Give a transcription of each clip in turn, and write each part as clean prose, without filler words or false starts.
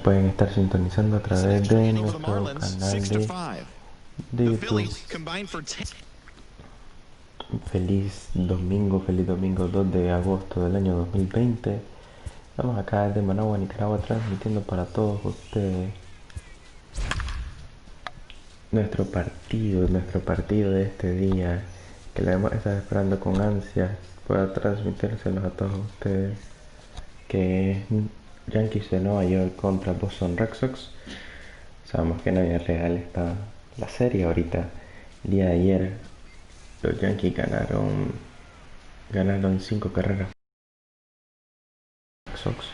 pueden estar sintonizando a través de nuestro canal de YouTube. Feliz domingo 2 de agosto del año 2020. Estamos acá desde Managua, Nicaragua, transmitiendo para todos ustedes nuestro partido de este día, que lo hemos estado esperando con ansias para transmitírselos a todos ustedes, que es Yankees de Nueva York contra Boston Red Sox. Sabemos que en la vida real está la serie ahorita. El día de ayer los Yankees ganaron 5 carreras. Sox.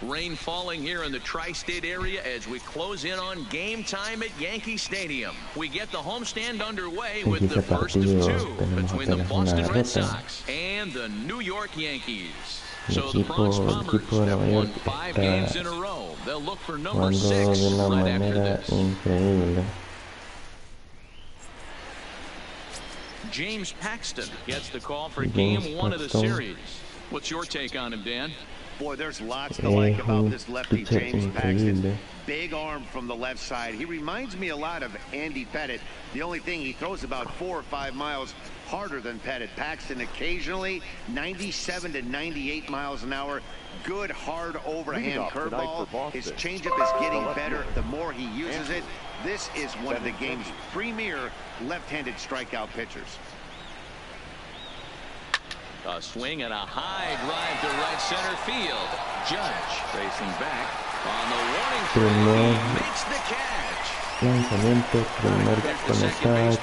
Rain falling here in the tri-state area as we close in on game time at Yankee Stadium. We get the homestand underway with the first of two between the Boston Red Sox and the New York Yankees. So the Bronx Bombers have won 5 games in a row. They'll look for number 6 right after this. Increíble. James Paxton gets the call for game 1 of the series. What's your take on him, Dan? Boy, there's lots to like about this lefty James Paxton. Big arm from the left side. He reminds me a lot of Andy Pettit. The only thing, he throws about 4 or 5 miles harder than Pettit. Paxton occasionally 97 to 98 miles an hour. Good hard overhand curveball. His changeup is getting better the more he uses it. This is one of the game's premier left-handed strikeout pitchers. A swing and a high drive to right center field. Judge facing back on the warning track. He makes the catch. Lanzamiento, primer conectado,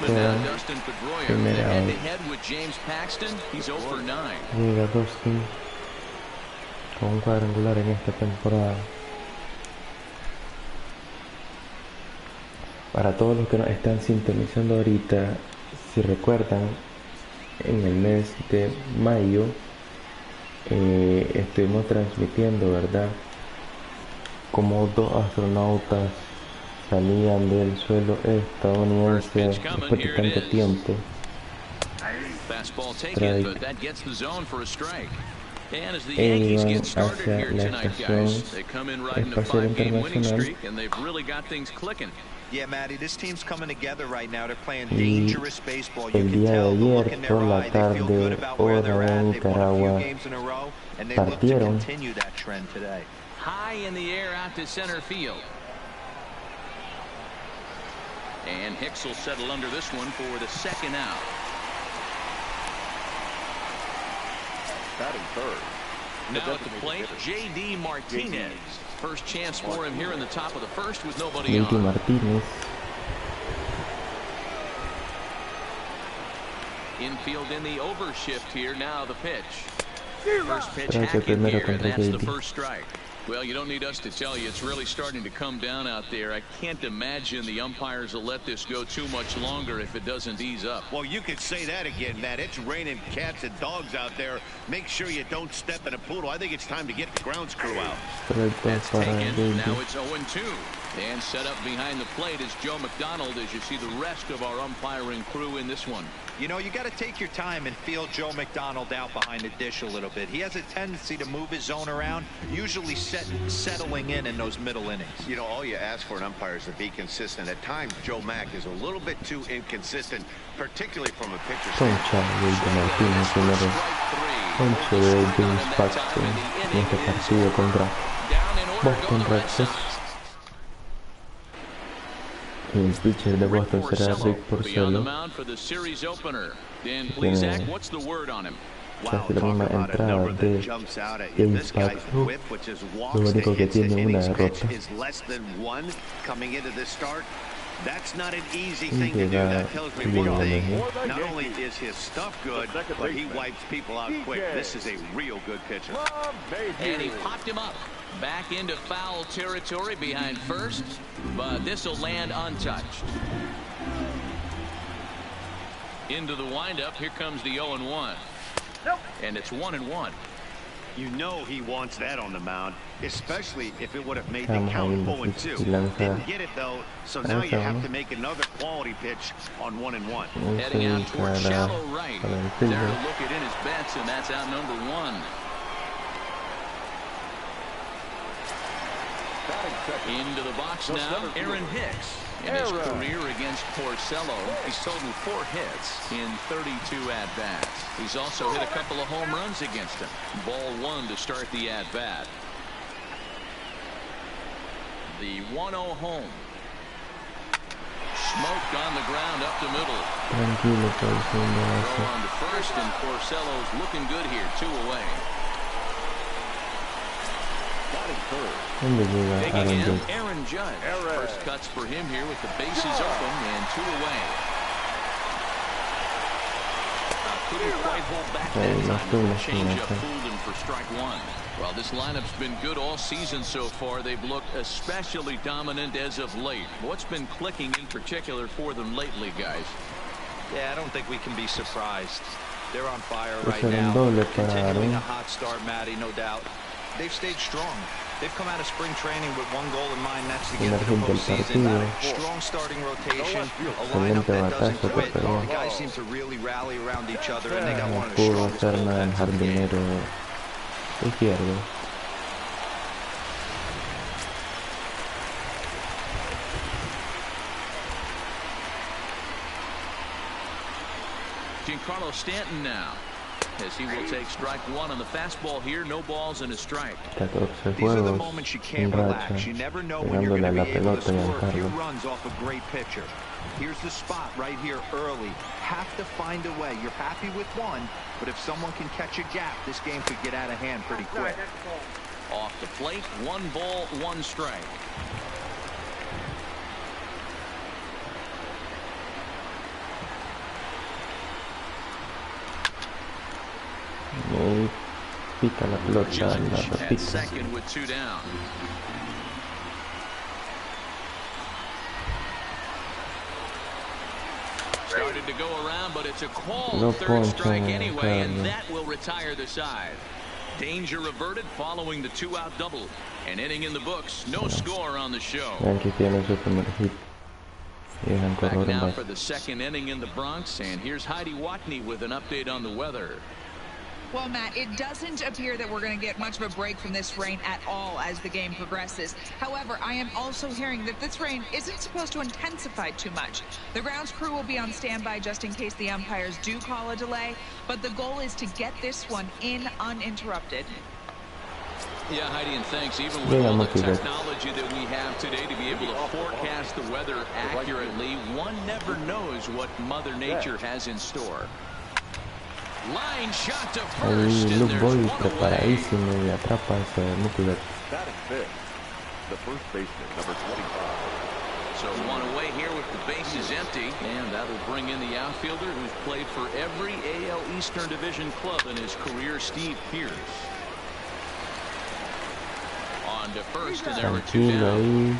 primera head to head with James Paxton. He's 0 for 9. Llega Dustin con un cuadrangular en esta temporada. Para todos los que nos están sintonizando ahorita, si recuerdan, en el mes de mayo estuvimos transmitiendo, ¿verdad?, como 2 astronautas salían del suelo estadounidense después de tanto tiempo. E iban hacia la estación espacial internacional. Yeah, Matty, this team's coming together right now. They're playing Y dangerous baseball. el día de ayer por la tarde, hora de Nicaragua, partieron. High in the air out to center field. And Hicks will settle under this one for the second out. Batting third. Now at the plate, J.D. Martinez. First chance for him here in the top of the first with nobody on. Martinez. Infield in the overshift here. Now the pitch. First pitch hacking here, and that's the first strike. Well, you don't need us to tell you, it's really starting to come down out there. I can't imagine the umpires will let this go too much longer if it doesn't ease up. Well, you could say that again, Matt. It's raining cats and dogs out there. Make sure you don't step in a poodle. I think it's time to get the grounds crew out. That's taken. Now it's 0-2. And set up behind the plate is Joe McDonald as you see the rest of our umpiring crew in this one. You know, you got to take your time and feel Joe McDonald out behind the dish a little bit. He has a tendency to move his zone around, usually settling in those middle innings. You know, all you ask for an umpire is to be consistent. At times, Joe Mack is a little bit too inconsistent, particularly from a pitcher's standpoint. Concha de James Paxton en este partido contra Boston Red Sox. El pitcher de Boston será Rick Porcello. Tiene casi la misma entrada de James Paxton. Lo único que tiene una derrota. That's not an easy thing to do. That tells me one thing. Not only is his stuff good, but he wipes people out quick. This is a real good pitcher. And he popped him up. Back into foul territory behind first, but this will land untouched. Into the windup, here comes the 0-1. And it's 1-1. You know he wants that on the mound, especially if it would have made the count 0-2. Didn't get it though, so now you have to make another quality pitch on 1-1. Heading out towards shallow right. There to look it in his bets, and that's out number 1. Into the box now, Aaron Hicks. In his career against Porcello, he's totaled 4 hits in 32 at-bats. He's also hit a couple of home runs against him. Ball 1 to start the at-bat. The 1-0 home. Smoked on the ground up the middle. Throw on to first, and Porcello's looking good here. 2 away. Digging in, Aaron Judge. First cuts for him here with the bases open and 2 away. Couldn't quite hold back that time. Change up fooled him for strike 1. Well, this lineup's been good all season so far. They've looked especially dominant as of late. What's been clicking in particular for them lately, guys? Yeah, I don't think we can be surprised. They're on fire right now. Continuing a hot start, Matty, no doubt. They've stayed strong. They've come out of spring training with one goal in mind, that's to get to the postseason. Strong starting rotation, a lineup that doesn't quit. The guys seem to really rally around each other, and they got one of the strongest bullpens in the game. Giancarlo Stanton now, as he will take strike 1 on the fastball here. No balls and a strike. These are the moments you can't relax. You never know when you're going to be able to score a few runs off a great pitcher. Here's the spot right here early. Have to find a way. You're happy with one, but if someone can catch a gap, this game could get out of hand pretty quick. Off the plate, 1 ball, 1 strike. Pica la pelota, la at second with 2 down. Started to go around, but it's a call. Third strike anyway, and that will retire the side. Danger averted following the 2-out double. An inning in the books. No score on the show. Back now for the 2nd inning in the Bronx, and here's Heidi Watney with an update on the weather. Well, Matt, it doesn't appear that we're going to get much of a break from this rain at all as the game progresses. However, I am also hearing that this rain isn't supposed to intensify too much. The grounds crew will be on standby just in case the umpires do call a delay, but the goal is to get this one in uninterrupted. Yeah, Heidi, and thanks. Even with all the technology that we have today to be able to forecast the weather accurately, one never knows what Mother Nature has in store. Line shot to first, and there's 1 away. The first baseman, number 25. So 1 away here with the bases empty, and that'll bring in the outfielder who's played for every AL Eastern Division club in his career, Steve Pearce. On to first, and there were 2 down.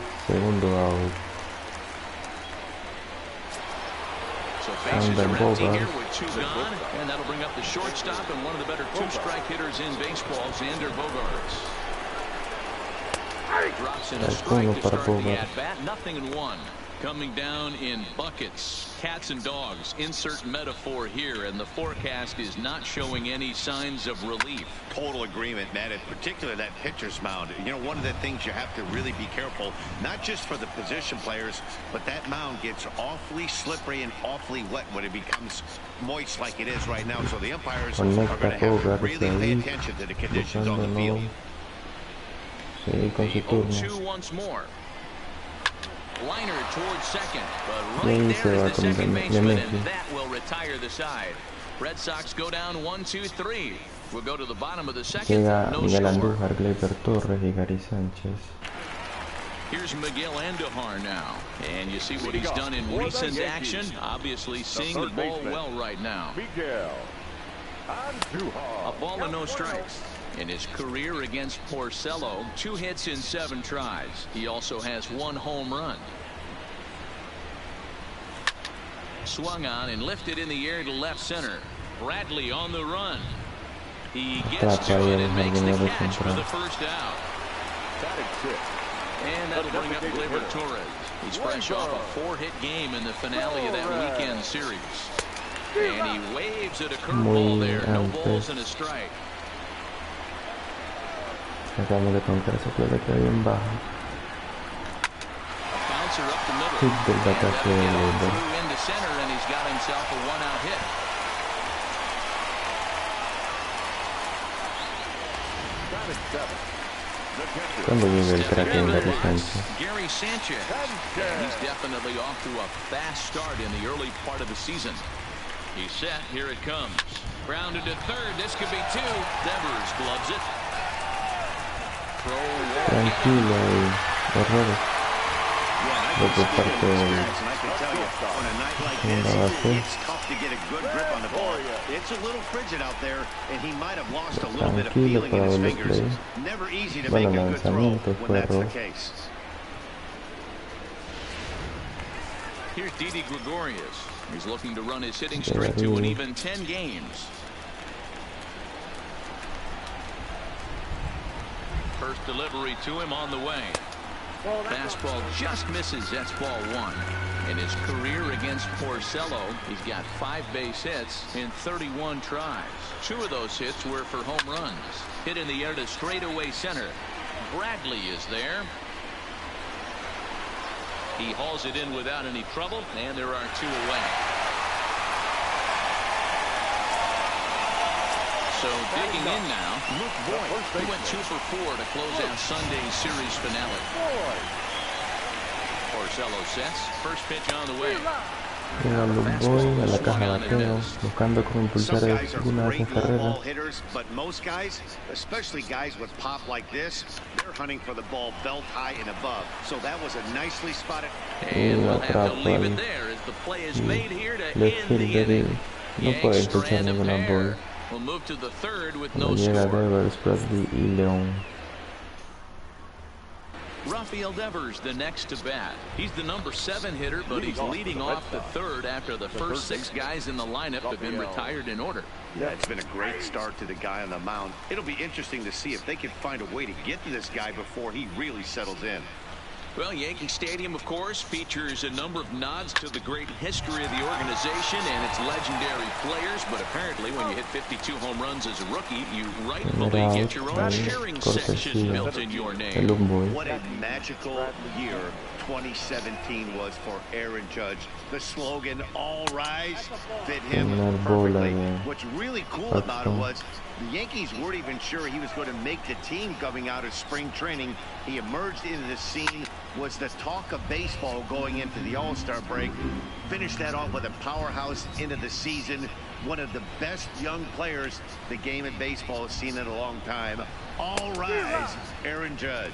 So bases are empty here with 2 gone, and that'll bring up the shortstop and one of the better 2-strike hitters in baseball, Xander Bogaerts. Drops in a strike to start the at-bat. 0-1. Coming down in buckets, cats and dogs. Insert metaphor here, and the forecast is not showing any signs of relief. Total agreement, Matt. In particular, that pitcher's mound. You know, one of the things you have to really be careful, not just for the position players, but that mound gets awfully slippery and awfully wet when it becomes moist like it is right now. So the umpires are going to have to really pay attention to the conditions on the field. The 0-2 once more. Liner towards second, but right there is the second baseman, and that will retire the side. Red Sox go down 1-2-3. We'll go to the bottom of the 2nd. No score. Here's Miguel Andujar now, and you see what he's done in recent action. Obviously seeing the ball well right now. A ball and no strikes. In his career against Porcello, 2 hits in 7 tries. He also has 1 home run. Swung on and lifted in the air to left center. Bradley on the run. He gets to it and makes the catch for the first out. And that'll bring up Gleyber Torres. He's fresh off a 4-hit game in the finale of that weekend series. And he waves at a curveball there. No balls and a strike. Acabamos de contar esa pelota que queda bien baja. slicer up the middle. Hit del batazo de Lindor. Through into center, and he's got himself a one-out hit. Cuando llega el tracking de licencia. Gary Sanchez. And he's definitely off to a fast start in the early part of the season. He's set. Here it comes. Grounded to third. This could be two. Devers gloves it. Tranquilo y errores. Lo que parte del base. Tranquilo para doble play. Bueno, lanzamiento fue error. Here's Didi Gregorius. He's looking to run his hitting streak to an even 10 games. First delivery to him on the way. Fastball just misses. That's ball one. In his career against Porcello, he's got 5 base hits in 31 tries. 2 of those hits were for home runs. Hit in the air to straightaway center. Bradley is there. He hauls it in without any trouble, and there are 2 away. So digging in now, Luke Voigt. He went 2 for 4 to close out Sunday's series finale. Porcello sets. First pitch on the way. Llega Luke Voigt a la caja de bateo, buscando cómo impulsar alguna de esas carreras. But most guys, especially guys with pop like this, they're hunting for the ball belt high and above. So that was a nicely spotted. And we'll have to leave it there as the play is made here to end the inning. No puede escuchar ninguna bola. We'll move to the third with no Llega score. Devers, Bradley y León. Rafael Devers, the next to bat. He's the number 7 hitter, but he's leading off the third after the first 6 guys in the lineup have been retired in order. Yeah, it's been a great start to the guy on the mound. It'll be interesting to see if they can find a way to get to this guy before he really settles in. Well, Yankee Stadium, of course, features a number of nods to the great history of the organization and its legendary players, but apparently when you hit 52 home runs as a rookie, you rightfully get your own cheering section built in your name. What a magical year 2017 was for Aaron Judge. The slogan, "All Rise," fit him perfectly. What's really cool about it was the Yankees weren't even sure he was going to make the team coming out of spring training. He emerged into the scene, was the talk of baseball going into the All-Star break. Finished that off with a powerhouse into the season. One of the best young players the game of baseball has seen in a long time. All rise, Aaron Judge.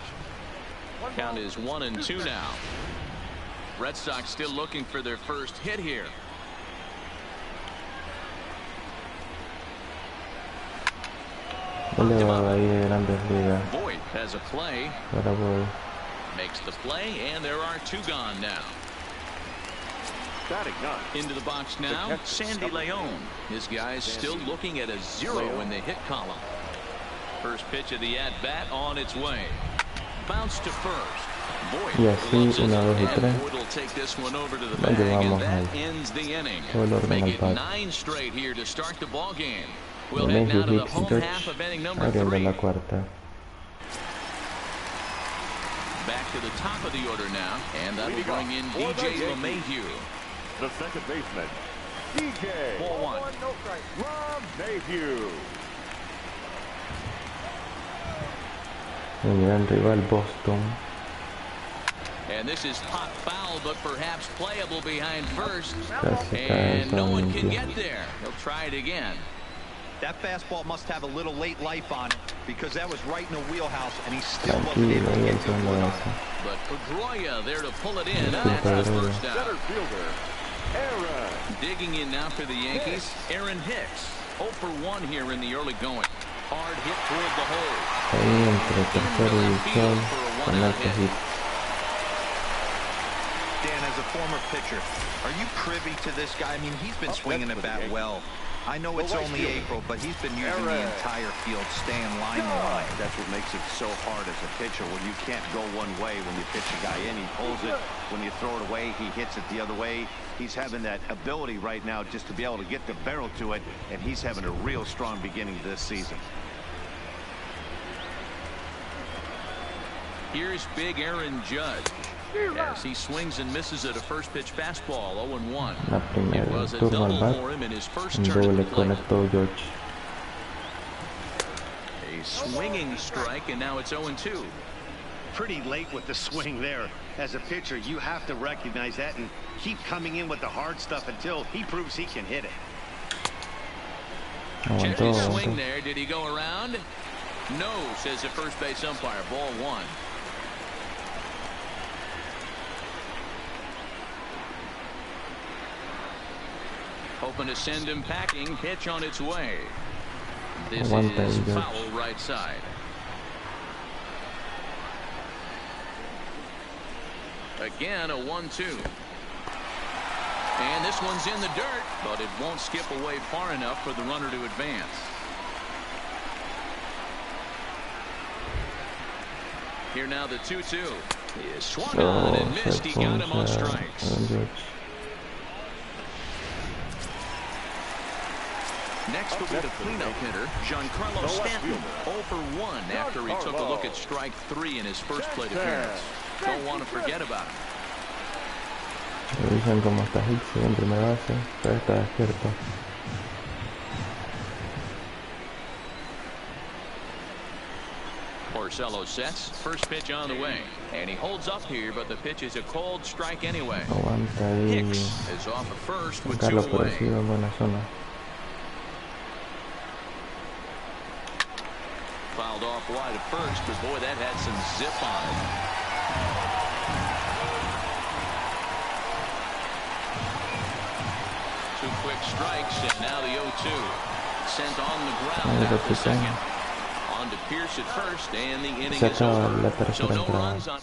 Count is 1-2 now. Red Sox still looking for their first hit here. Voigt has a play. Makes the play, and there are 2 gone now. Into the box now, Sandy León. His guys still looking at a 0 in the hit column. First pitch of the at-bat on its way. Bounce to first. Voigt will take this one over to the bag, and that ends the inning. Make it 9 straight here to start the ball game. We'll head now to the home half of inning number 3. Back to the top of the order now, and that will bring in DJ LeMahieu. The second baseman, DJ Ball 1. LeMahieu. El gran rival Boston. And this is pop foul, but perhaps playable behind first. And no one can get there. He'll try it again. That fastball must have a little late life on it because that was right in the wheelhouse, and he still wasn't able to get to it. But Pedroia there to pull it in, and that's the first down. Center fielder, Aaron. Digging in now for the Yankees, Aaron Hicks. 0 for 1 here in the early going. Hard hit toward the hole. Dan, as a former pitcher, are you privy to this guy? I mean, he's been swinging the bat well. I know it's only April, but he's been using the entire field, staying line to line. That's what makes it so hard as a pitcher when you can't go one way when you pitch a guy in. He pulls it. When you throw it away, he hits it the other way. He's having that ability right now just to be able to get the barrel to it, and he's having a real strong beginning this season. Here's big Aaron Judge. As he swings and misses at a first pitch fastball, 0-1. La primera It was a turno al double bat, for him in his first un turn at the doble plate. conectó George. A swinging strike, and now it's 0-2. Pretty late with the swing there. As a pitcher, you have to recognize that and keep coming in with the hard stuff until he proves he can hit it. Check his swing there. Did he go around? No, says the first base umpire. Ball 1. Hoping to send him packing. Pitch on its way. This is foul right side. Again, a 1-2. And this one's in the dirt, but it won't skip away far enough for the runner to advance. Here now the 2-2. He is swung on and missed. He got him on strikes. Next will be the cleanup hitter, Giancarlo Stanton, 0 for 1 after he took a look at strike 3 in his first plate appearance. Don't want to forget about him. Revisan cómo está Hicks en primera base, pero está despierto. Porcello sets, first pitch on the way, and he holds up here, but the pitch is a cold strike anyway. Aguanta ahí. Hicks is off at first with 2 Carlos, pero away. sí en buena zona. Fouled off wide at first, but boy, that had some zip on it. Two quick strikes, and now the 0-2. Sent on the ground out to second. On to Pierce at first, and the inning is over. So no runs on.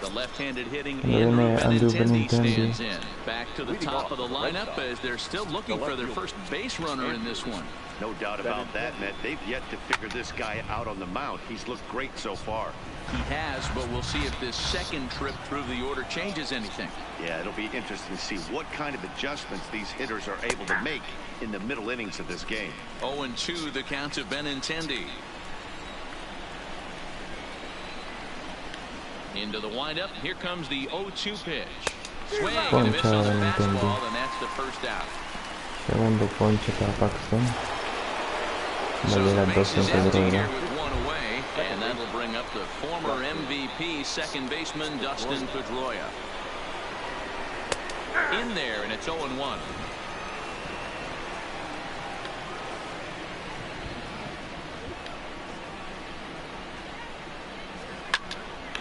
The left-handed hitting Andrew Benintendi stands in. Back to the top of the lineup as they're still looking for their first base runner in this one. No doubt about that, Matt. They've yet to figure this guy out on the mound. He's looked great so far. He has, but we'll see if this second trip through the order changes anything. Yeah, it'll be interesting to see what kind of adjustments these hitters are able to make in the middle innings of this game. 0-2 the count to Benintendi. Into the windup. Here comes the 0-2 pitch. Swing and a miss on the fastball, and that's the first out. Segundo ponche para Paxton. So Vale the las base 2 is en empty Pedro. here with 1 away, and that'll bring up the former MVP second baseman Dustin Pedroia. In there, and it's 0-1.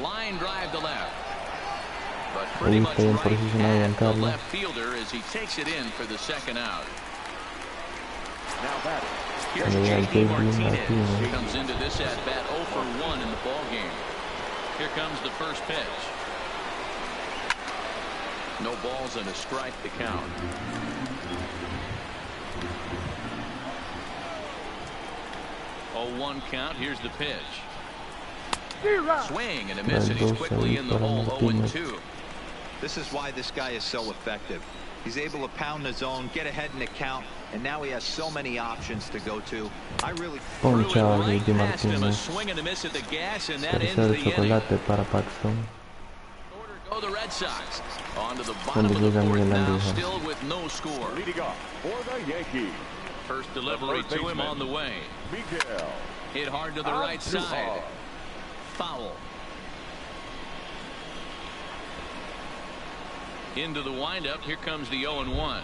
Line drive to left. But pretty much right at the left fielder as he takes it in for the second out. Now batting. Here's J.D. Martinez. He comes into this at bat 0 for 1 in the ball game. Here comes the first pitch. No balls and a strike to count. 0-1 count. Here's the pitch. Swing and a miss, and he's quickly in the hole. 0-2. This is why this guy is so effective. He's able to pound the zone, get ahead in the count, and now he has so many options to go to. I really Poncha right J.D. past him, a Martinez. swing and a miss at the gas, and that ends Tercer the inning. chocolate para Paxton. Order go the Red Sox. On to the bottom of the fourth now, still with no score. Leading off for the Yankees. First delivery to him on the way. Miguel. Hit hard to the right side. Foul. Into the windup. Here comes the 0-1.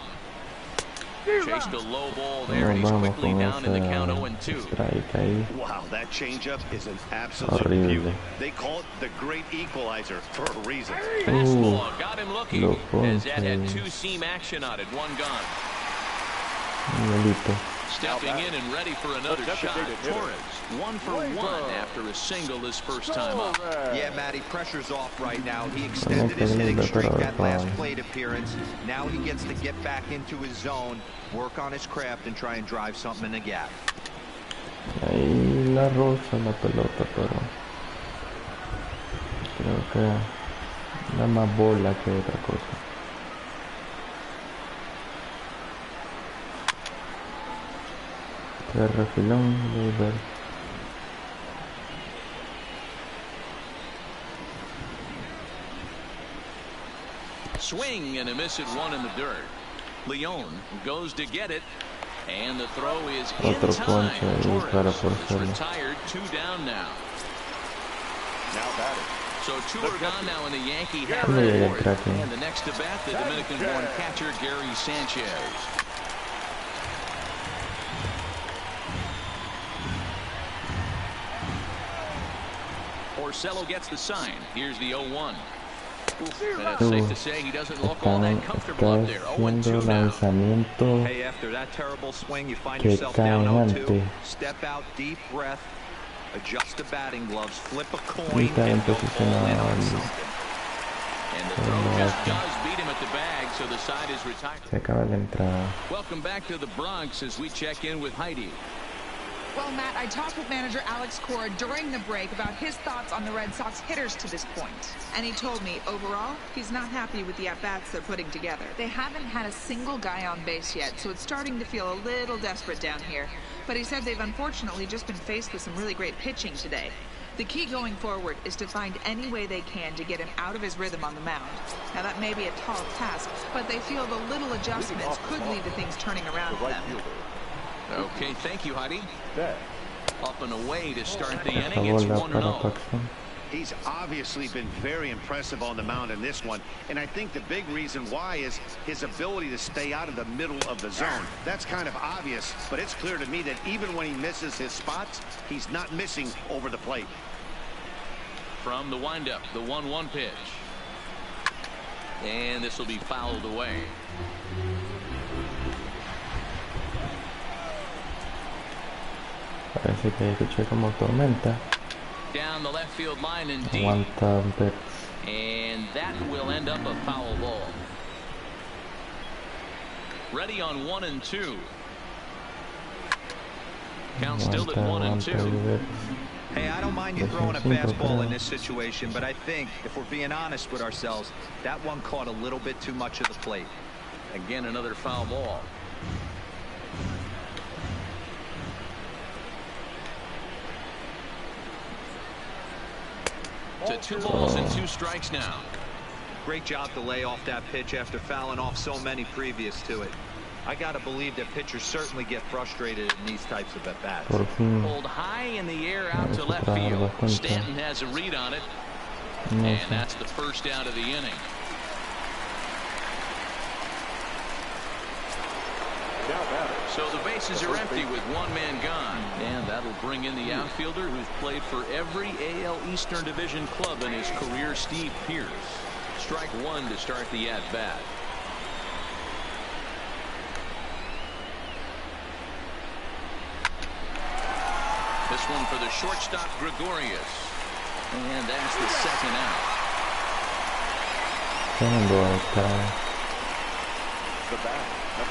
Chased a low ball there, and he's quickly down in the count 0-2. Wow, that changeup is an absolute beauty. They call it the great equalizer for a reason. Fastball got him looking as that had 2-seam action on it. One gone. Stepping in and ready for another shot. Torres, 1 for 1 after a single his first time up. Yeah, Matty, pressure's off right now. He extended his hitting streak that last plate appearance. Now he gets to get back into his zone, work on his craft, and try and drive something in the gap. Ahí la rosa la pelota, pero creo que da más bola que otra cosa. De refilón, de ver. Swing and a miss at one in the dirt. Leon goes to get it. And the throw is in time. Torres is retired, 2 down now. Now batting. So 2 are gone now in the Yankee half of the fourth. And the next to bat, the Dominican-born catcher, Gary Sanchez. Porcello gets the sign. Here's the 0-1. And it's safe to say he doesn't look all that comfortable up there. 0-2 now. Hey, after that terrible swing, you find yourself down 0-2. Step out, deep breath, adjust the batting gloves, flip a coin, and go all in on something. And the throw just does beat him at the bag, so the side is retired. Se acaba la entrada. Welcome back to the Bronx as we check in with Heidi. Well, Matt, I talked with manager Alex Cora during the break about his thoughts on the Red Sox hitters to this point. And he told me, overall, he's not happy with the at-bats they're putting together. They haven't had a single guy on base yet, so it's starting to feel a little desperate down here. But he said they've unfortunately just been faced with some really great pitching today. The key going forward is to find any way they can to get him out of his rhythm on the mound. Now, that may be a tall task, but they feel the little adjustments could lead to things turning around for them. Okay, thank you, Heidi. Up and away to start the inning. It's 1-0. He's obviously been very impressive on the mound in this one, and I think the big reason why is his ability to stay out of the middle of the zone. That's kind of obvious, but it's clear to me that even when he misses his spots, he's not missing over the plate. From the windup, the 1-1 pitch. And this will be fouled away. Parece que escuché como tormenta. Down the left field line and deep. And that will end up a foul ball. Ready on 1-2. Count still at 1-2. Hey, I don't mind you throwing a fastball in this situation, but I think if we're being honest with ourselves, that one caught a little bit too much of the plate. Again, another foul ball. To 2 balls and 2 strikes now. Great job to lay off that pitch after fouling off so many previous to it. I gotta believe that pitchers certainly get frustrated in these types of at-bats. Pulled high in the air out to left field. Stanton has a read on it. And that's the first out of the inning. So the bases are empty with 1 man gone. And that'll bring in the outfielder who's played for every AL Eastern Division club in his career, Steve Pearce. Strike 1 to start the at-bat. This one for the shortstop, Gregorius. And that's the second out.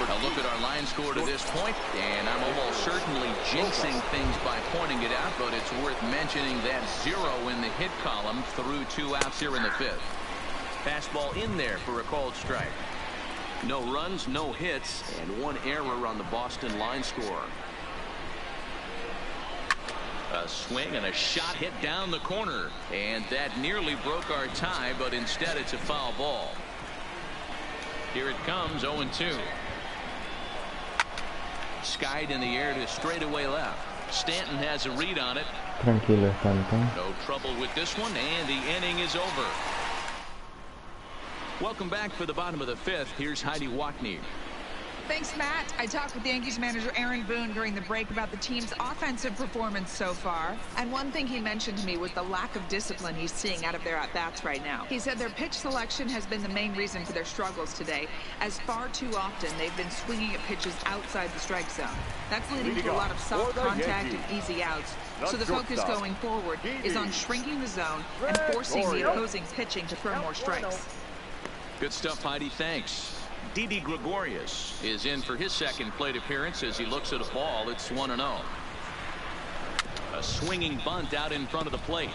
A look at our line score to this point, and I'm almost certainly jinxing things by pointing it out, but it's worth mentioning that 0 in the hit column through 2 outs here in the 5th. Fastball in there for a called strike. No runs, no hits, and 1 error on the Boston line score. A swing and a shot hit down the corner, and that nearly broke our tie, but instead it's a foul ball. Here it comes, 0-2. Skied in the air to straightaway left. Stanton has a read on it. Tranquilo, Stanton. No trouble with this one, and the inning is over. Welcome back for the bottom of the 5th. Here's Heidi Watney. Thanks, Matt. I talked with Yankees manager Aaron Boone during the break about the team's offensive performance so far. And one thing he mentioned to me was the lack of discipline he's seeing out of their at-bats right now. He said their pitch selection has been the main reason for their struggles today, as far too often they've been swinging at pitches outside the strike zone. That's leading to a lot of soft contact and easy outs. So the focus going forward is on shrinking the zone and forcing the opposing pitching to throw more strikes. Good stuff, Heidi. Thanks. Didi Gregorius is in for his second plate appearance as he looks at a ball. It's 1-0. A swinging bunt out in front of the plate.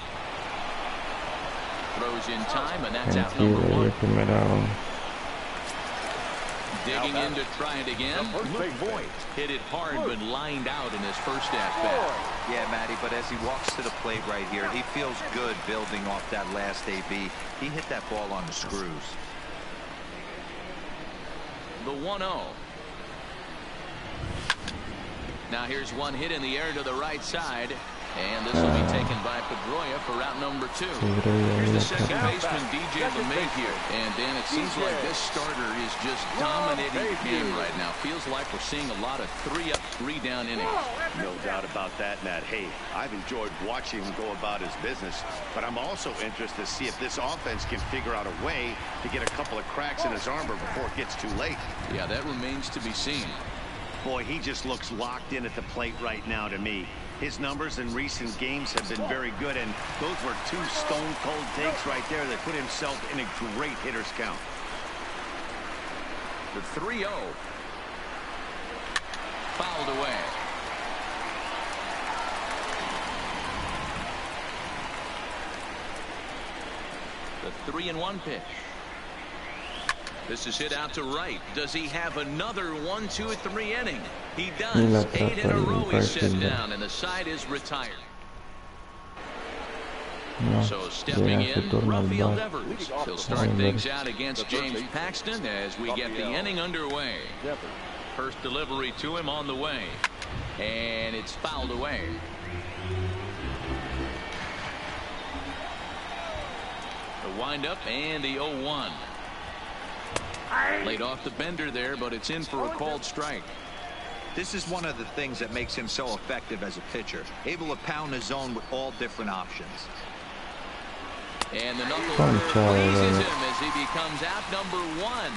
Throws in time, and that's out number 1. Digging in to try it again. Luke Voigt hit it hard but lined out in his first at-bat. Yeah, Matty, but as he walks to the plate right here, he feels good building off that last AB. He hit that ball on the screws. the 1-0. Now here's one hit in the air to the right side. And this will be taken by Pedroia for route number 2. Here's the second baseman, DJ LeMahieu. And Dan, it seems like this starter is just dominating the game right now. Feels like we're seeing a lot of 3-up, 3-down innings. No doubt about that, Matt. Hey, I've enjoyed watching him go about his business, but I'm also interested to see if this offense can figure out a way to get a couple of cracks in his armor before it gets too late. Yeah, that remains to be seen. Boy, he just looks locked in at the plate right now to me. His numbers in recent games have been very good, and those were 2 stone-cold takes right there that put himself in a great hitter's count. The 3-0. Fouled away. The 3-1 pitch. This is hit out to right. Does he have another 1, 2, 3 inning? He does. 8 in a row he's set down, and the side is retired. So stepping in, Rafael Devers. He'll start things out against James Paxton as we get the inning underway. First delivery to him on the way. And it's fouled away. The windup and the 0-1. Laid off the bender there, but it's in for a called strike. This is one of the things that makes him so effective as a pitcher. Able to pound the zone with all different options. And the knuckle pleases him as he becomes out number 1.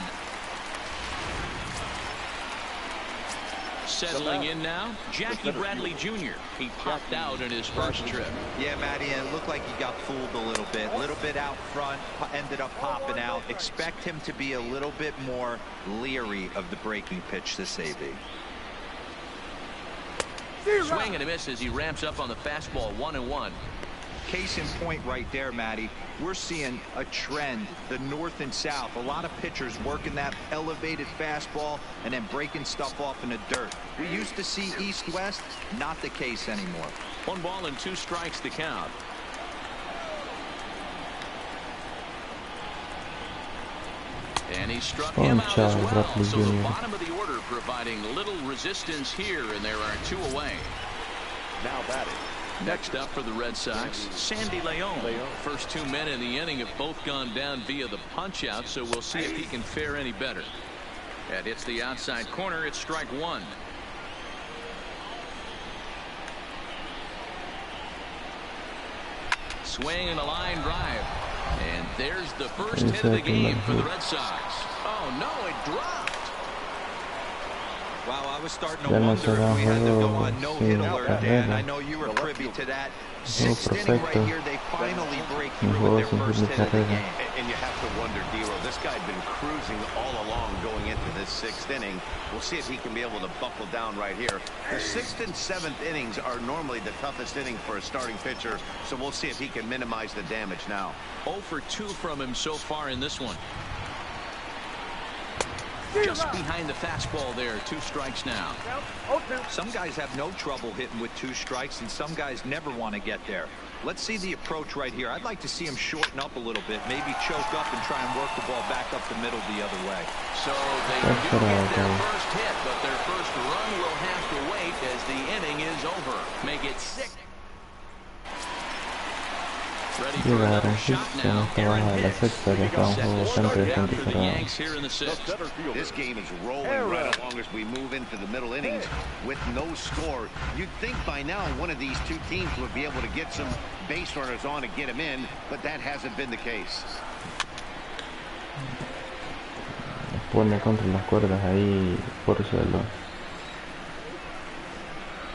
Settling in now, Jackie Bradley Jr. He popped out in his first trip. Yeah, Matty, and it looked like he got fooled a little bit out front, ended up popping out. Expect him to be a little bit more leery of the breaking pitch this AB. Swing and a miss as he ramps up on the fastball. 1-1. Case in point right there, Matty. We're seeing a trend, the north and south. A lot of pitchers working that elevated fastball and then breaking stuff off in the dirt. We used to see east-west, not the case anymore. 1 ball and 2 strikes to count. And he struck him out as well. So the bottom of the order providing little resistance here, and there are 2 away. Now batting. Next up for the Red Sox, Sandy Leon. First 2 men in the inning have both gone down via the punch-out, so we'll see if he can fare any better. That hits the outside corner. It's strike 1. Swing and a line drive. And there's the first hit of the game for the Red Sox. Oh, no, it dropped. Wow, I was starting to wonder if we had to go on no-hit alert, Dan. I know you were privy to that. 6th inning right here, they finally break through with their first hit of the game. And you have to wonder, D'Lo, this guy had been cruising all along going into this 6th inning. We'll see if he can be able to buckle down right here. The 6th and 7th innings are normally the toughest inning for a starting pitcher, so we'll see if he can minimize the damage now. 0 for 2 from him so far in this one. Just behind the fastball there. 2 strikes now. Some guys have no trouble hitting with 2 strikes, and some guys never want to get there. Let's see the approach right here. I'd like to see him shorten up a little bit, maybe choke up and try and work the ball back up the middle the other way. So they do get their first hit, but their first run will have to wait as the inning is over. Make it 6. Ready for another shot now. This game is rolling right along as we move into the middle innings with no score. You'd think by now one of these 2 teams would be able to get some base runners on and get them in, but that hasn't been the case. Pone contra las cuerdas ahí por suelo.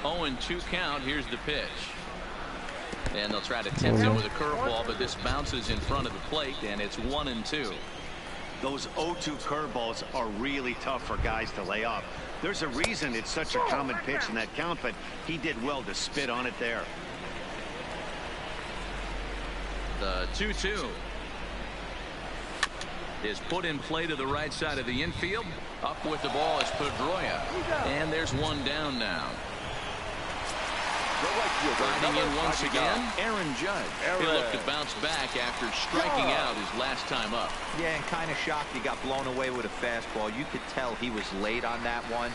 0-2 count. Here's the pitch. And they'll try to tempt him with a curveball, but this bounces in front of the plate, and it's 1-2. Those 0-2 curveballs are really tough for guys to lay off. There's a reason it's such a common pitch in that count, but he did well to spit on it there. The 2-2 is put in play to the right side of the infield. Up with the ball is Pedroia, and there's 1 down now. Riding in once again, Aaron Judge. He'll look to bounce back after striking out his last time up. Yeah, and kind of shocked he got blown away with a fastball. You could tell he was late on that one.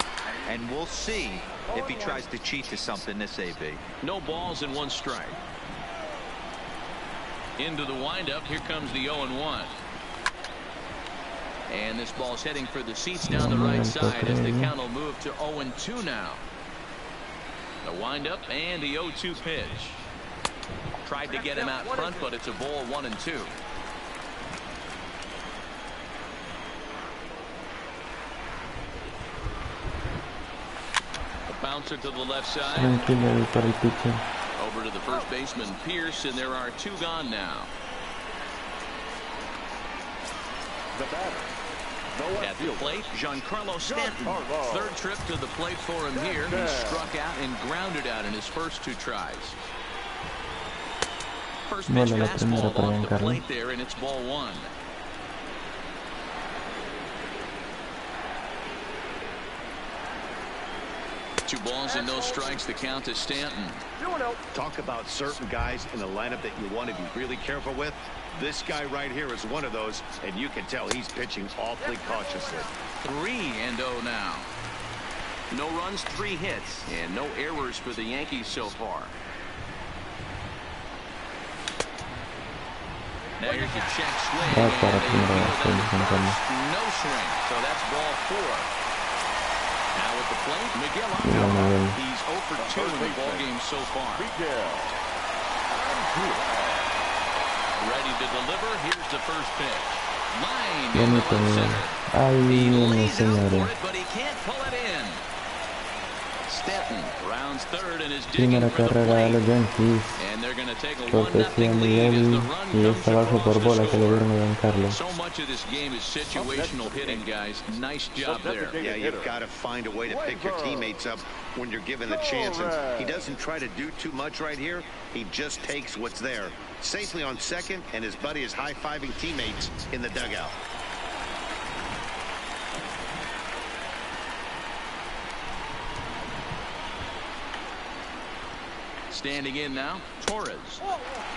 And we'll see if he tries to cheat to something this AB. No balls and 1 strike. Into the windup. Here comes the 0-1. And this ball's heading for the seats down the right side as the count will move to 0-2 now. The windup and the 0-2 pitch. Tried to get him out front, but it's a ball 1-2. A bouncer to the left side. Over to the first baseman, Pierce, and there are 2 gone now. The batter. At the plate, Giancarlo Stanton. 3rd trip to the plate for him here. He struck out and grounded out in his first 2 tries. First pitch fastball off the plate there, and it's ball 1. Two balls and no strikes. The count to Stanton. Talk about certain guys in the lineup that you want to be really careful with. This guy right here is one of those, and you can tell he's pitching awfully cautiously. 3-0 now. No runs, 3 hits, and no errors for the Yankees so far. Now here's a check swing. No swing, so that's ball 4. Now at the plate, Miguel Alcala. He's 0 for 2 in the ballgame so far. Ready to deliver. Here's the first pitch. Line in the left center. He lays out for it, but he can't pull it in. Stanton rounds 3rd and is digging for the plate. And they're going to take a 1-0 lead as the run comes across. So much of this game is situational hitting, guys. Nice job there. Yeah, you've got to find a way to pick your teammates up when you're given the chance. And he doesn't try to do too much right here. He just takes what's there. Safely on second, and his buddy is high-fiving teammates in the dugout. Standing in now, Torres.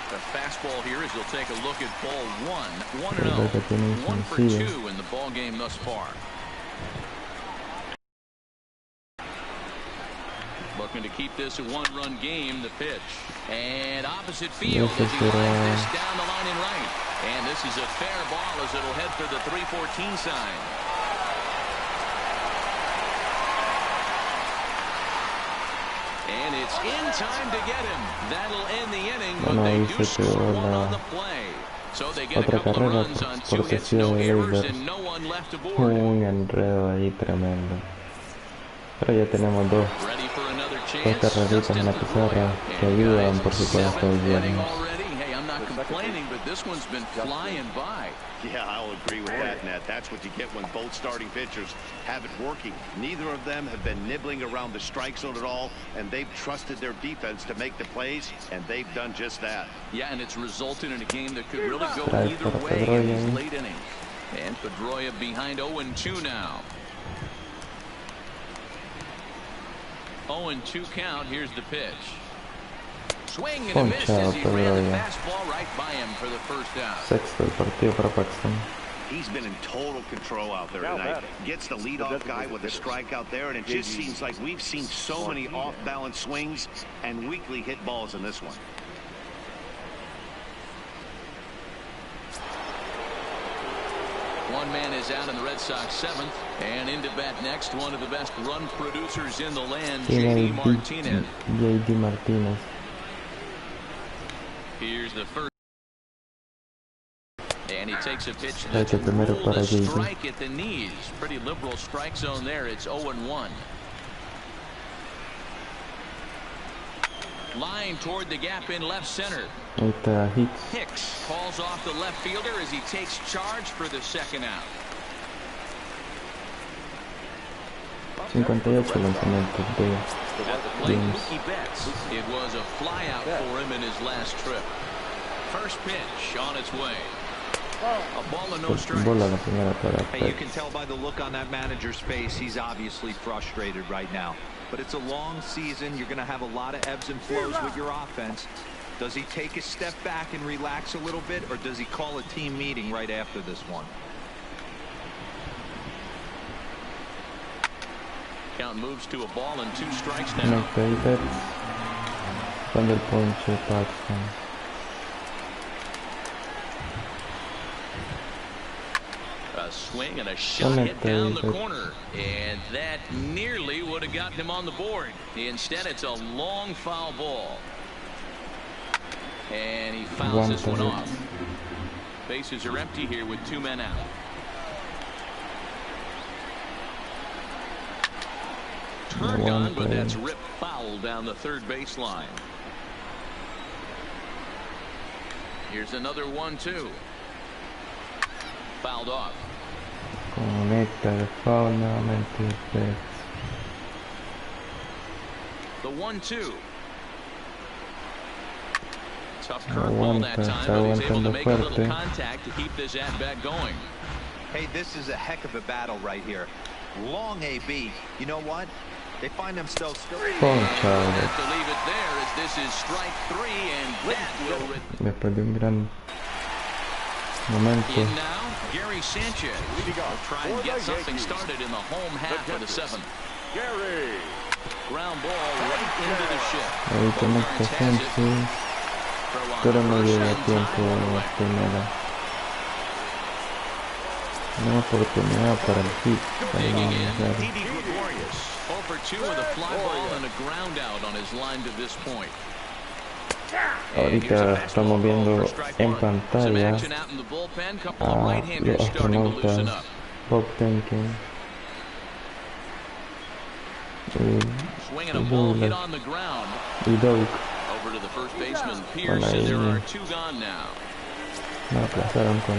The fastball here as he'll take a look at ball 1. 1-0. 1 for 2 in the ball game thus far. Looking to keep this a 1-run game. The pitch. And opposite field as he lines this down the line in right. And this is a fair ball as it'll head for the 3-14 sign. And it's in time to get him. That'll end the inning, but they do score 1 on the play. So they get a couple of runs on 2 hits, no errors, and no one left aboard. Un enredo ahí tremendo. Pero ya tenemos 2 carreritas en la pizarra que ayudan, por supuesto, el viernes. Hey, I'm not complaining, but this one's been flying by. Yeah, I'll agree with that, Nat. That's what you get when both starting pitchers have it working. Neither of them have been nibbling around the strike zone at all, and they've trusted their defense to make the plays, and they've done just that. Yeah, and it's resulted in a game that could really go either way in these late innings. And Pedroia behind 0-2 now. 0-2 count. Here's the pitch. Swing and a miss as he ran the fastball right by him for the first out. Sexto partido para Paxton. He's been in total control out there tonight. Gets the leadoff guy with a strikeout there, and it just seems like we've seen so many off-balance swings and weakly hit balls in this one. One man is out in the Red Sox 7th, and into bat next, one of the best run producers in the land, J.D. Martinez. J.D. Martinez. Here's the first. And he takes a pitch that's a strike at the knees. Pretty liberal strike zone there. It's 0-1. Line toward the gap in left center. Hicks calls off the left fielder as he takes charge for the second out. 58 lanzamientos de James. It was a flyout for him in his last trip. First pitch on its way. A ball and no strikes. Hey, you can tell by the look on that manager's face, he's obviously frustrated right now. but it's a long season. You're going to have a lot of ebbs and flows with your offense. Does he take a step back and relax a little bit, or does he call a team meeting right after this one? Count moves to a ball and 2 strikes now. Cuando el ponche pasa. A swing and a shot hit down the corner, and that nearly would have gotten him on the board. Instead, it's a long foul ball, and he fouls this one off. Bases are empty here with 2 men out. Turned on, but that's ripped foul down the third baseline. Here's another 1-2. Fouled off. Conecta el foul nuevamente. The 1-2. Tough curveball that time, but he's able to make a little contact to keep this at-bat going. Hey, this is a heck of a battle right here. Long AB. You know what? They find themselves still. Have to leave it there as this is strike 3, and that will. Después de un gran momento. In now, Gary Sanchez will try and get something started in the home half of the 7th. Gary. Ground ball right into the shift. Ahí conecta Sanchez, pero no llega a tiempo en la primera. Una oportunidad para el hit. For 2 with a fly ball and a ground out on his line to this point. Ahorita estamos viendo en pantalla a los astronautas Bob Tenkin swinging a ball hit on the ground. Y Doug. Over to the first baseman Pierce, and there are 2 gone now. Me aplazaron con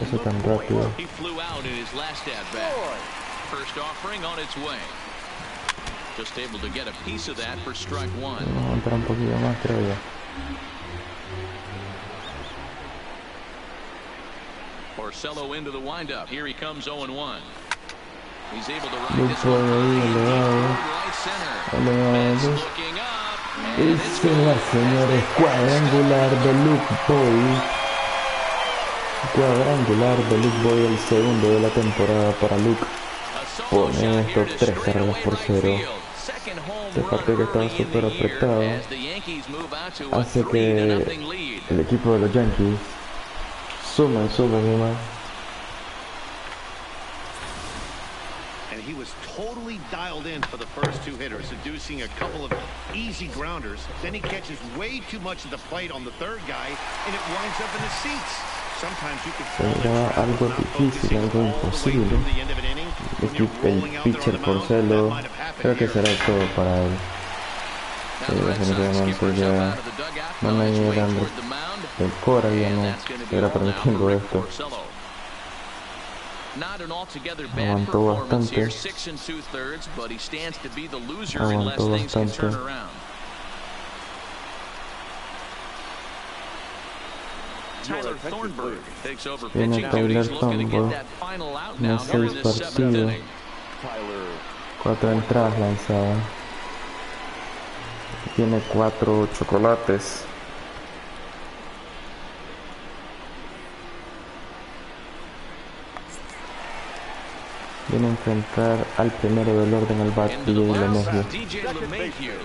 eso tan rápido. He flew out in his last at bat. First offering on its way. Just able to get a piece of that for strike 1. Vamos a aguantar un poquito más, creo yo. Porcello into the windup. Here he comes 0-1. He's able to ride Luke this Boy one ahí, elevado. right center. Elevado. Looking up, and it's Es la señores cuadrangular de Luke Boy. Cuadrangular de Luke Boy, el segundo de la temporada para Luke. Pone esto 3 carreras por 0. Este partido que estaba súper apretado hace que el equipo de los Yankees sume más. And he was totally dialed in for the first 2 hitters, seducing a couple of easy grounders. Then he catches way too much of the plate on the 3rd guy, and it winds up in the seats. Sometimes you could Era algo difícil, algo imposible. El pitcher Porcello, creo que será todo para él. Definitivamente ya no me llegan el Cora, ya no era permitiendo esto. Aguantó bastante. Aguantó bastante. Tyler Thornburg takes over Viene pitching Tyler duties, looking to get Thornburg. that final out En now here 6 in this 7th partidos, inning. 4 entradas lanzadas. Tiene 4 chocolates. Viene a enfrentar al primero del orden al bat, Into the DJ box, LeMahieu.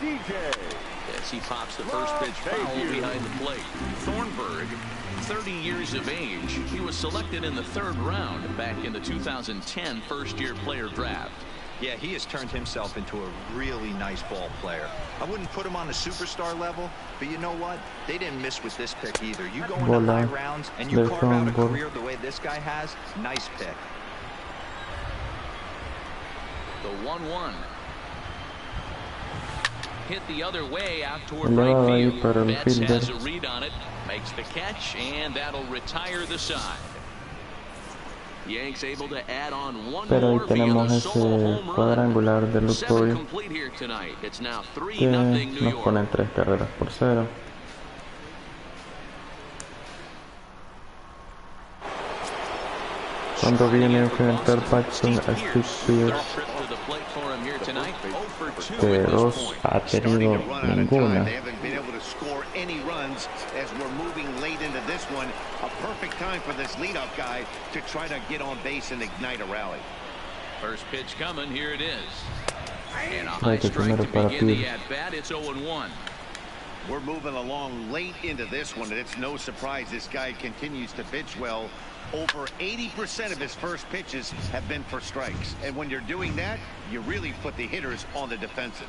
DJ LeMahieu. As he pops the first pitch foul behind the plate. Thornburg, 30 years of age. He was selected in the 3rd round back in the 2010 first-year player draft. Yeah, he has turned himself into a really nice ball player. I wouldn't put him on the superstar level, but you know what? They didn't miss with this pick either. You go into high rounds and you carve out a career the way this guy has, nice pick. The 1-1. Hit the other way out toward right field. Betts has a read on it, makes the catch, and that'll retire the side. Yanks able to add on one more via the solo home cuadrangular de run. Luke 7 Boy, complete here tonight. It's now 3-0 que New nos York. ponen 3 carreras por 0. Cuando viene a enfrentar Paxton a Steve, de 2 ha tenido ninguna. They haven't been able to score any runs as we're moving late into this one. A perfect time for this leadoff guy to try to get on base and ignite a rally. First pitch coming, here it is. And a high strike to begin the at-bat. It's 0-1. We're moving along late into this one, and it's no surprise this guy continues to pitch well. Over 80% of his first pitches have been for strikes. And when you're doing that, you really put the hitters on the defensive.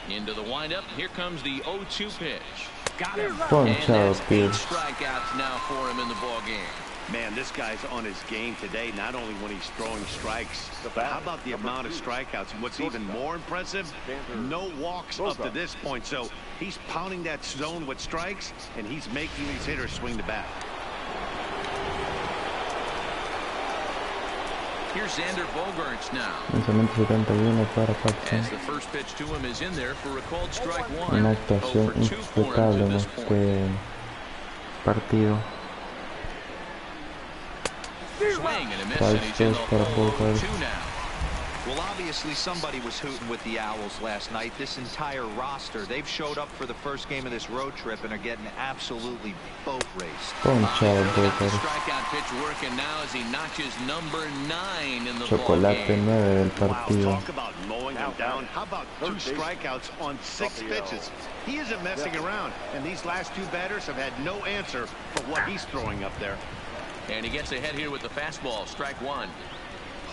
Into the windup. Here comes the 0-2 pitch. Got him. And that's 8 strikeouts now for him in the ball game. Man, this guy's on his game today, not only when he's throwing strikes, but how about the amount of strikeouts? And what's even more impressive, no walks up to this point. So he's pounding that zone with strikes, and he's making these hitters swing the bat. Here's Xander Bogaerts now. As the first pitch to him is in there for a called strike one. Una actuación impecable en este partido. Swing and a miss, and he's in the hole 2 now. Well, obviously somebody was hooting with the Owls last night. This entire roster, they've showed up for the first game of this road trip and are getting absolutely boat raced. Strikeout pitch working now as he notches number 9 in the Chocolate 9 del Wow, partido. talk about mowing him down. How about 2 strikeouts on 6 pitches? He isn't messing around, and these last 2 batters have had no answer for what he's throwing up there. And he gets ahead here with the fastball, strike 1.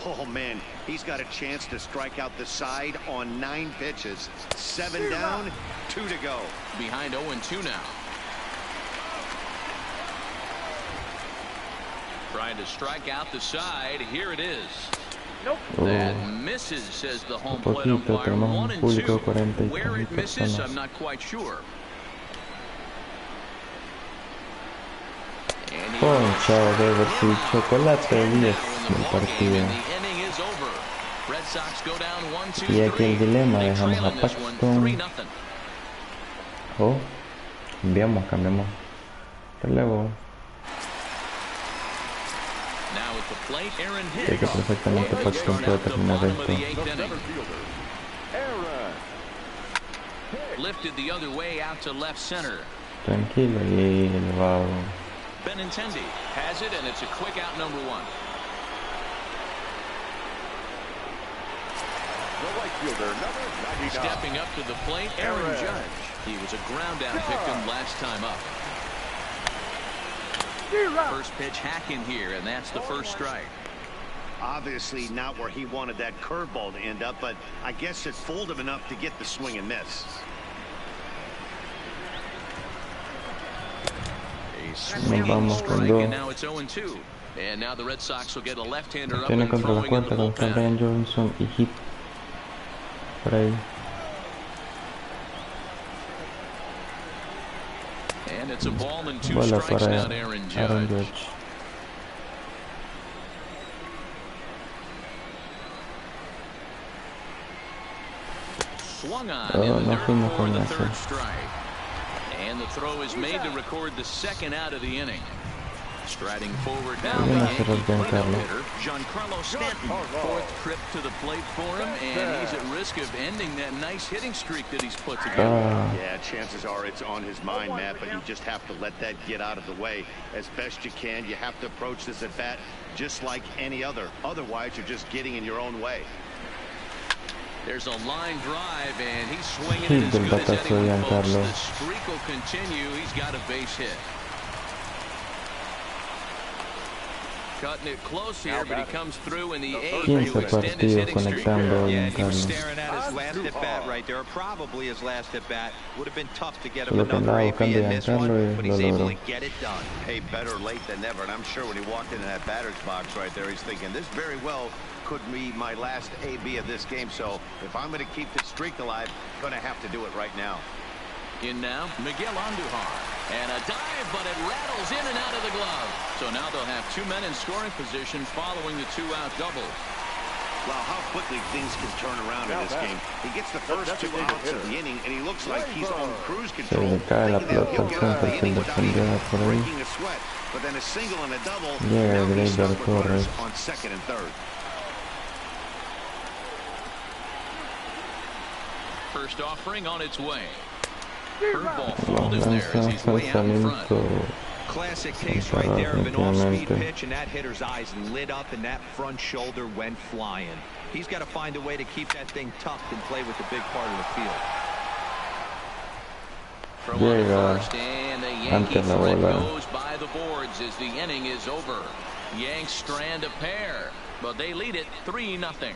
Oh, man, he's got a chance to strike out the side on 9 pitches. 7 down, 2 to go. Behind 0-2 now. Trying to strike out the side. Here it is. That misses, says the home plate umpire. 1-2. Where it misses, I'm not quite sure. Ponchado de Versi, chocolate 10 del partido. Y aquí el dilema, dejamos a Paxton. Oh, cambiamos. Relevo. Sé que perfectamente Paxton puede terminar esto. Lifted the other way out to left center. Tranquilo y elevado. Benintendi has it, and it's a quick out, number 1. Stepping up to the plate, Aaron Judge. He was a ground out victim last time up. First pitch hacking here, and that's the first strike. Obviously not where he wanted that curveball to end up, but I guess it fooled him enough to get the swing and miss. Vamos con 2. And now the Red Sox will get a left-hander up Tiene and contra la throwing in the cuenta con bullpen. Brian Johnson y hit por ahí. And it's a ball and 2 Bola strikes para now to Aaron Judge. Aaron Judge. Swung on in the no dirt fuimos for con the eso. 3rd strike. And the throw is made to record the 2nd out of the inning. Striding forward now, the Yankee hitter, Giancarlo Stanton. 4th trip to the plate for him, and he's at risk of ending that nice hitting streak that he's put together. Yeah, chances are it's on his mind, Matt, but you just have to let that get out of the way as best you can. You have to approach this at bat just like any other. Otherwise, you're just getting in your own way. There's a line drive, and he's swinging it as good as anyone, folks. The streak will continue. He's got a base hit. Cutting it close here, but he comes through in the 8th to extend his hitting streak. Yeah, he was staring at his last at bat right there, probably his last at bat. Would have been tough to get him another AB in this one, but he's able to get it done. Hey, better late than never, and I'm sure when he walked into that batter's box right there, he's thinking, this very well could be my last AB of this game, so if I'm going to keep this streak alive, I'm going to have to do it right now. In now, Miguel Andujar. And a dive, but it rattles in and out of the glove. So now they'll have 2 men in scoring position following the 2-out double. Well, how quickly things can turn around in this game. He gets the first 2 outs of the inning, and he looks like he's on cruise control. Se le cae la pelota al centro, que le defendió por ahí. But then a single and a double. Llega Now he's Gracias stuck with runners Torres. on second and third. First offering on its way. Curveball folded there as he's way out in front. Classic case right there of an off-speed pitch, and that hitter's eyes lit up and that front shoulder went flying. He's got to find a way to keep that thing tucked and play with the big part of the field. Llega ante la bola. Goes by the boards as the inning is over. Yanks strand a pair, but they lead it 3-0.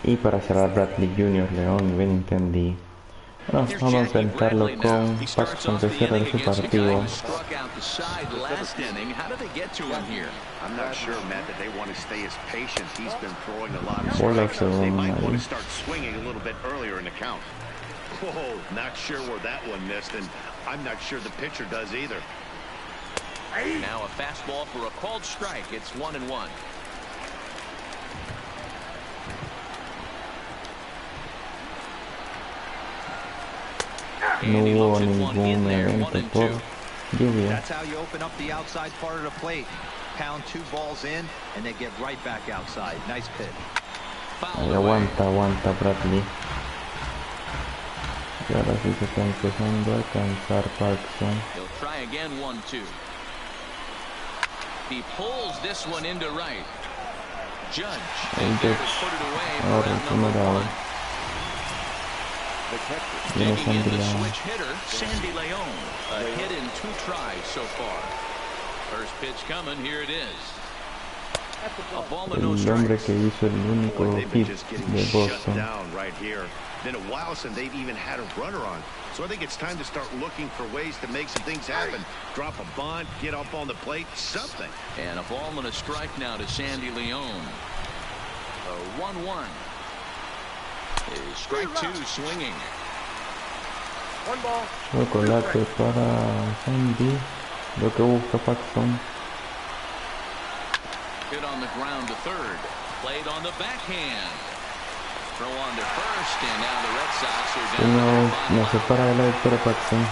Y para cerrar Bradley Jr. León, bien entendí. Bueno, vamos a enfrentarlo con Paxton, que cierra ese partido. I'm not sure, Matt, that they want to stay as patient. He's been throwing a lot of Bola strikes. They might segunda want ahí. to start swinging a little bit earlier in the count. Whoa, not sure where that one missed, and I'm not sure the pitcher does either. Now a fastball for a called strike. It's 1-1. No hubo ningún evento por lluvia. That's how you open up the outside part of the plate. Pound 2 balls in, and they get right back outside. Nice pitch. Ahí aguanta Bradley. Y ahora sí se está empezando a cansar Paxton. He'll try again 1-2. He pulls this one into right. Judge. El Put it away for ahora out number recuperado. 1. Viene Taking in Sandy the León. switch hitter, Sandy León. A hit in 2 tries so far. First pitch coming, here it is. A ball and no El hombre strikes. que hizo el único Boy, they've been hit just getting de shut Boston. down right here. Been a while since they've even had a runner on. So I think it's time to start looking for ways to make some things happen. Drop a bunt, get up on the plate, something. And a ball and a strike now to Sandy León. A 1-1. Is strike 2 swinging. Chocolate para Sandy. Lo que busca Paxton. Hit on the ground to third. Played on the backhand. Throw on to first, and now the Red Sox are down. No separa de la victoria Paxton.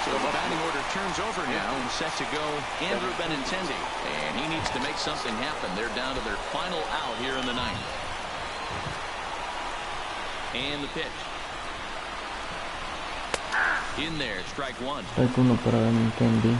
So the batting order turns over now and set to go Andrew Benintendi. And he needs to make something happen. They're down to their final out here in the ninth. And the pitch. In there, strike 1. Strike 1 para Benintendi.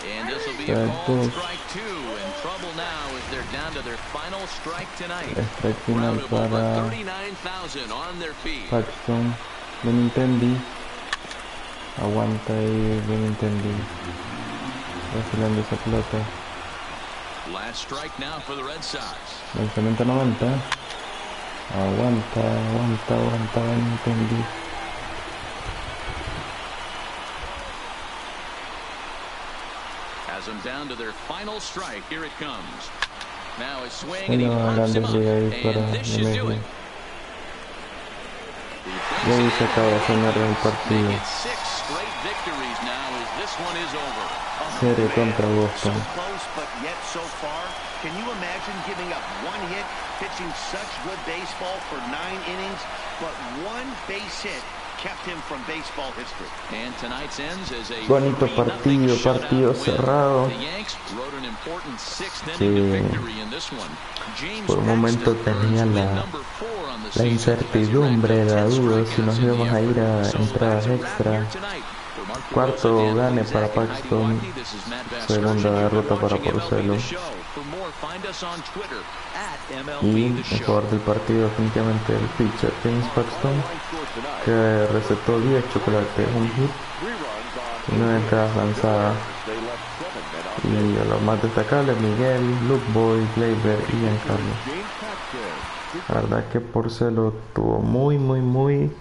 And this will be a called strike 2. In trouble now as they're down to their final strike tonight. Strike final Crowd of over para 39,000 on their feet. Paxton. Benintendi. Aguanta ahí Benintendi. Vacilando esa pelota. Last strike now for the Red Sox. Lanzamiento 90. Aguanta Benintendi. Has them down to their final strike. Here it comes. Now a swing and he pops him up. And this should do it. Y ahí se acaba de sonar el partido. Make it 6 straight victories now as this one is over. Serie contra Boston. So close, but yet so far. Can you imagine giving up 1 hit, pitching such good baseball for 9 innings, but 1 base hit kept him from baseball history? And tonight's ends as a Bonito partido cerrado. The Yanks wrote an important 6th inning victory in this one. Por un momento tenía la incertidumbre, la duda si nos íbamos a ir a entradas extra. Cuarto gane para Paxton, segunda derrota para Porcelo. Y el jugador del partido definitivamente el pitcher James Paxton, que recetó 10 chocolates, un hit y 9 entradas lanzadas. Y a los más destacables Miguel, Luke Boy, Gleyber y Giancarlo. La verdad que Porcelo tuvo muy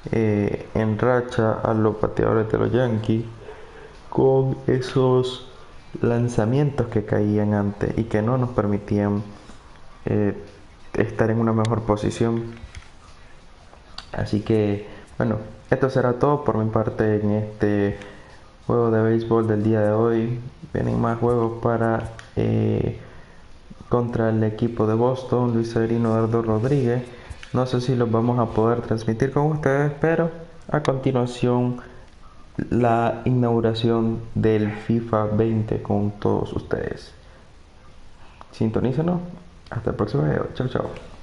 en racha a los bateadores de los Yankees con esos lanzamientos que caían antes y que no nos permitían estar en una mejor posición. Así que, bueno, esto será todo por mi parte en este juego de béisbol del día de hoy. Vienen más juegos para contra el equipo de Boston, Luis Severino, Eduardo Rodríguez. No sé si los vamos a poder transmitir con ustedes, pero a continuación la inauguración del FIFA 20 con todos ustedes. Sintonízanos. Hasta el próximo video. Chao, chao.